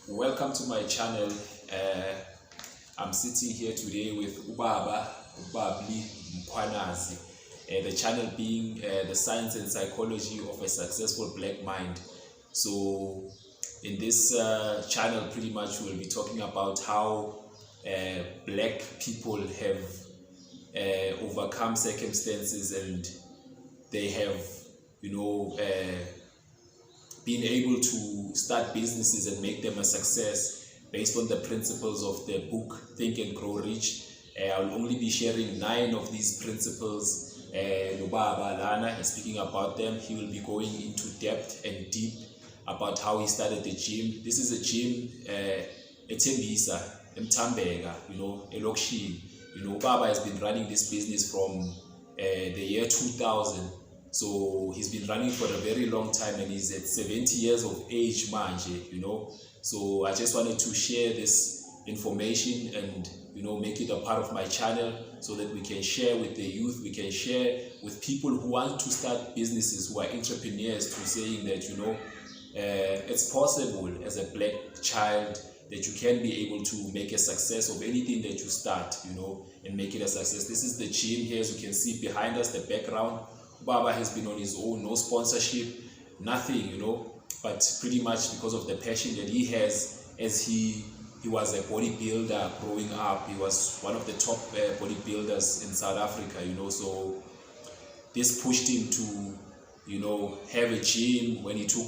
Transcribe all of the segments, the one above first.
Welcome to my channel. I'm sitting here today with Mr Mkhwanazi, the channel being the science and psychology of a successful black mind. So in this channel pretty much we'll be talking about how black people have overcome circumstances and they have been able to start businesses and make them a success based on the principles of the book Think and Grow Rich. I'll only be sharing 9 of these principles. Lubaba Lana is speaking about them. He will be going into depth and deep about how he started the gym. This is a gym at Tembisa, Mtambega, Elokshi. Baba has been running this business from the year 2000. So he's been running for a very long time and he's at 70 years of age, manje, So I just wanted to share this information and, make it a part of my channel so that we can share with the youth, we can share with people who want to start businesses, who are entrepreneurs, to saying that, it's possible as a black child that you can be able to make a success of anything that you start, and make it a success. This is the gym here, as you can see behind us, the background. Baba has been on his own, no sponsorship, nothing, but pretty much because of the passion that he has, as he was a bodybuilder growing up. He was one of the top bodybuilders in South Africa, so this pushed him to, have a gym when he took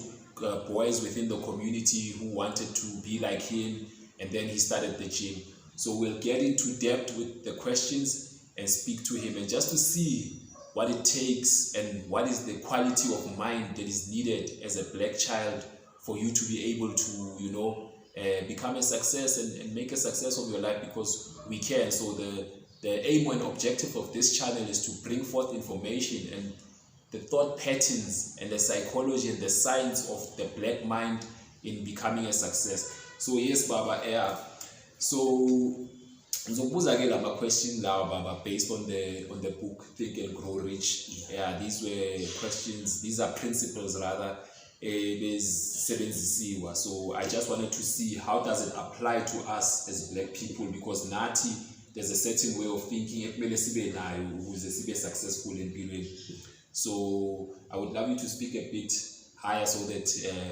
boys within the community who wanted to be like him, and then he started the gym. So we'll get into depth with the questions and speak to him, and just to see what it takes and what is the quality of mind that is needed as a black child for you to be able to, become a success and make a success of your life, because we can. So the aim and objective of this channel is to bring forth information and the thought patterns and the psychology and the science of the black mind in becoming a success. So yes, Baba, so ngizokubuza ke lama question lawa baba based on the book Think and Grow Rich. These were questions, these are principles rather, bezisebenzisiwa. So I just wanted to see how does it apply to us as black people, because nathi there's a certain way of thinking ekumele sibe nayo ukuze sibe successful empilweni. So I would love you to speak a bit higher so that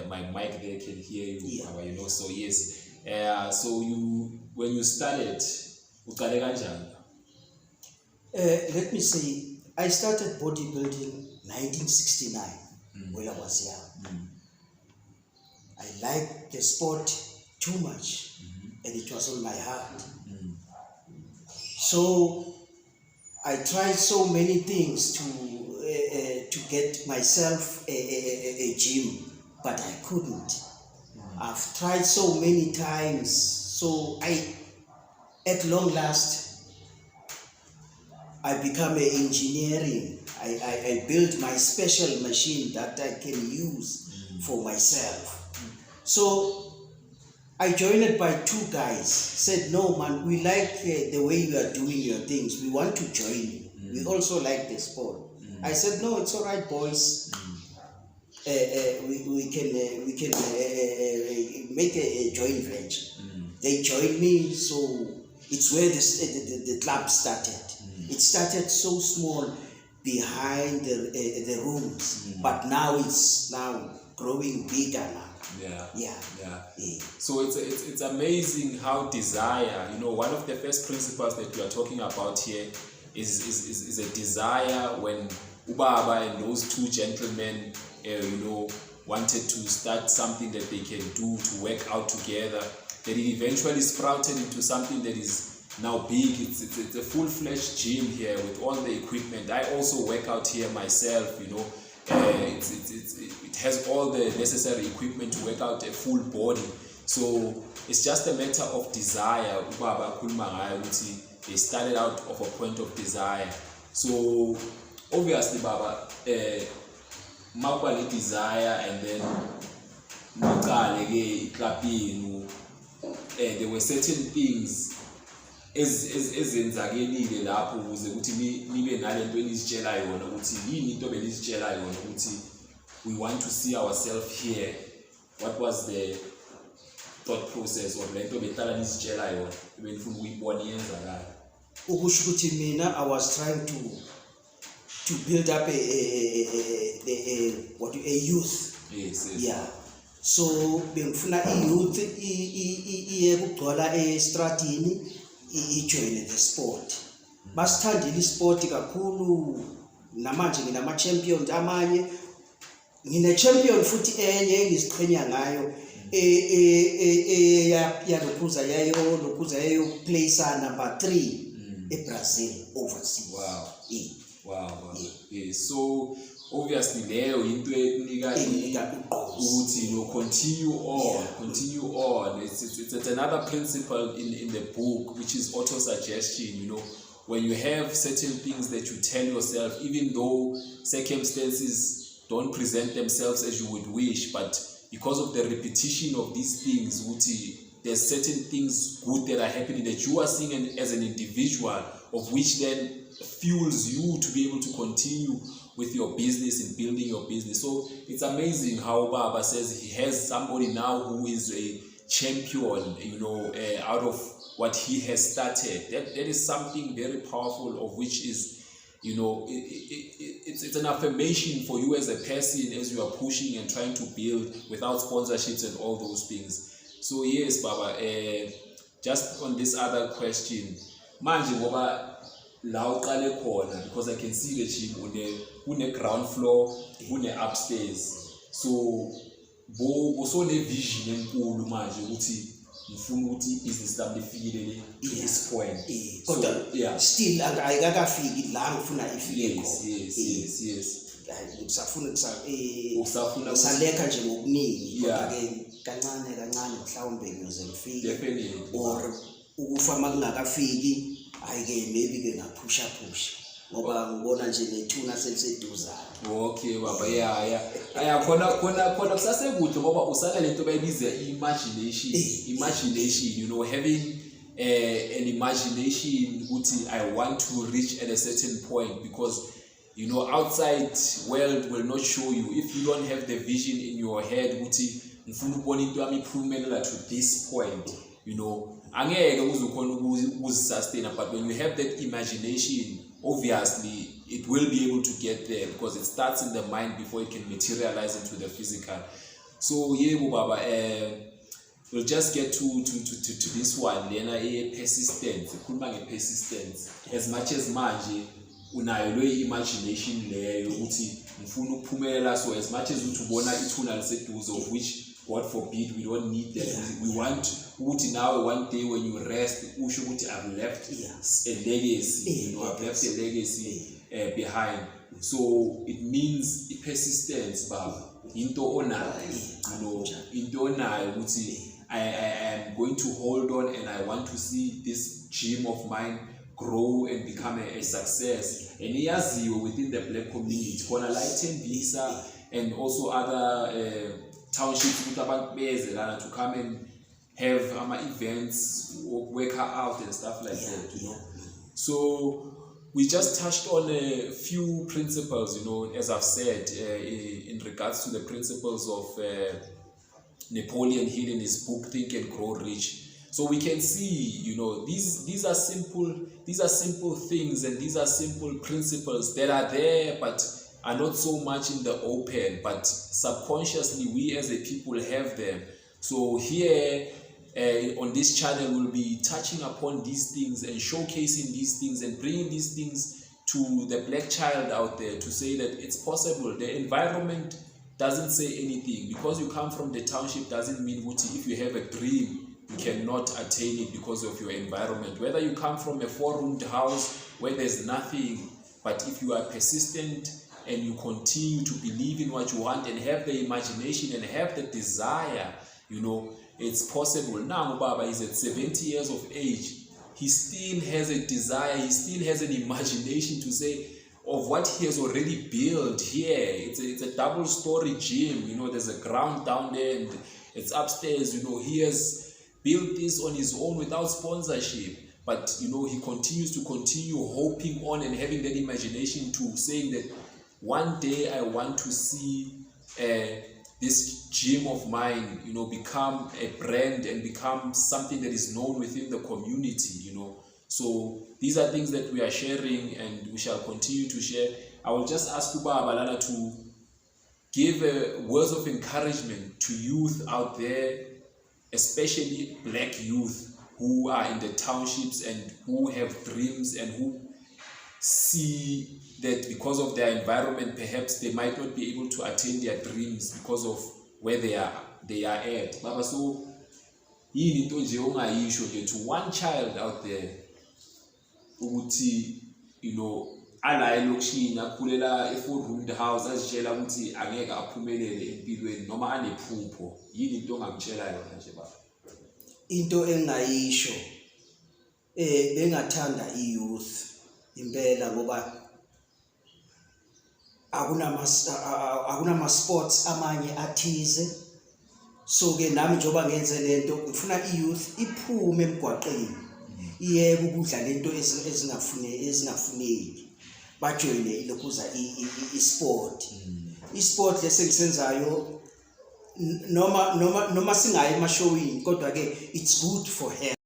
my mic there can hear you. So yes, so when you started, let me say, I started bodybuilding 1969 when I was young. I liked the sport too much, and it was on my heart. So I tried so many things to get myself a gym, but I couldn't. I've tried so many times, so at long last, I become an engineering. I built my special machine that I can use for myself. So I joined it by 2 guys. Said, no man, we like the way you are doing your things. We want to join you. We also like the sport. I said, no, it's all right, boys. We can make a joint venture. They joined me, so it's where the club started. It started so small behind the rooms, but now it's growing bigger now. Yeah. So it's amazing how desire, one of the first principles that we are talking about here is a desire. When Ubaba and those 2 gentlemen, wanted to start something that they can do to work out together, that it eventually sprouted into something that is now big. It's a full-fledged gym here with all the equipment. I also work out here myself, it has all the necessary equipment to work out a full body. So it's just a matter of desire. They started out of a point of desire. So obviously, Baba, desire, and then there were certain things ezenzakelile lapho ukuze ukuthi nibe nalento enizitshela yona ukuthi yini into belizitshela yona ukuthi we want to see ourselves here. What was the thought process or lento betala nizitshela yona ebengifuna ukuyibona iyenzakala? Ukusho ukuthi mina I was trying to build up a youth. Yes. Yeah. So bengifuna i-youth iye kugcwala estradini ijoin the sport. Basithandile isport kakhulu, namanje nginama champions amanye, ngine champion futhi enye engiziqhenya ngayo lokhuza yayo placer number 3 eBrazil overseas. Wow. Yeah. So obviously leyo into enika ukuthi continue on. It's another principle in the book, which is auto-suggestion. When you have certain things that you tell yourself, even though circumstances don't present themselves as you would wish, but because of the repetition of these things, there's certain things good that are happening that you are seeing as an individual, of which then fuels you to be able to continue with your business and building your business. So it's amazing how Baba says he has somebody now who is a champion, out of what he has started. That is something very powerful, of which is, it's an affirmation for you as a person as you are pushing and trying to build without sponsorships and all those things. So yes, Baba, just on this other question, manje ngoba la uqale khona, because I can see the gym une ground floor, une upstairs. So so ne vision enkulu manje ukuthi ngifuna ukuthi business lami lifikele this point. Kodwa still ayikakafiki la ngifuna ifike khona. Yes. Usafuna usaleka nje ngokuningi, kodwa ke kancane mhlawumbe ngiyoze ngifike. Definitely. Or ukufa makungakafiki, ayike maybe ke ngaphusha ngoba ngibona nje nethuna seliseduzana. Okay baba, yeah. khona kusasekuhle ngoba usaka lento bayibiza imagination, having an imagination ukuthi I want to reach at a certain point, because outside world will not show you if you don't have the vision in your head ukuthi ngifuna ukubona into yami iphumelela to this point, angeke uzokhona ukusustain. But when you have that imagination, obviously it will be able to get there, because it starts in the mind before it can materialize into the physical. So yebo baba, we'll just get to this one lena persistence. Ukhuluma ngepersistence, as much as manje unayo lo imagination leyo ukuthi ngifuna ukuphumelela, so as much as uthi ubona ithuna liseduze, of which God forbid we don't need that. We want ukuthi now one day when you rest usho ukuthi I've left a legacy, I've left a legacy behind. So it means persistence baba, into onayo, into onayo ukuthi I am going to hold on, and I want to see this gym of mine grow and become a success. And iyaziwe within the black community khona la Tembisa and also other townships ukuthi abantu beze lana to come and have events, work out and stuff like that, So we just touched on a few principles, as I've said, in regards to the principles of Napoleon Hill in his book Think and Grow Rich. So we can see, these are simple things, and these are simple principles that are there but are not so much in the open, but subconsciously we as a people have them. So here on this channel we'll be touching upon these things and showcasing these things and bringing these things to the black child out there to say that it's possible. The environment doesn't say anything. Because you come from the township doesn't mean if you have a dream you cannot attain it because of your environment. Whether you come from a 4-roomed house where there's nothing, but if you are persistent and you continue to believe in what you want and have the imagination and have the desire, it's possible. Now Baba is at 70 years of age. He still has a desire, he still has an imagination to say of what he has already built here. It's a double-story gym, there's a ground down there and it's upstairs. He has built this on his own without sponsorship, but he continues to hoping on and having that imagination to saying that one day I want to see this gym of mine, you know, become a brand and become something that is known within the community, you know. So these are things that we are sharing and we shall continue to share. I will just ask Ubaba Lana to give words of encouragement to youth out there, especially black youth who are in the townships and who have dreams and who see that because of their environment perhaps they might not be able to attain their dreams because of where they are at. Baba, so yini into nje ongayisho ke to one child out there ukuthi, you know, ala elokishini akhulela e-4-roomed house azitshela ukuthi angeke aphumelele empilweni noma anephupho, yini into ongamtshela yona nje baba? Into engayisho bengathanda i-youth impela ngoba akunama sports amanye athize. So ke nami njoba ngenze lento ngifuna i-youth iphume emgwaqeni iyeke ukudla lento ezingafuneki, bajoyine lokuza i-sport. I-sport lesengisenzayo noma singayi emashowini kodwa ke it's good for health.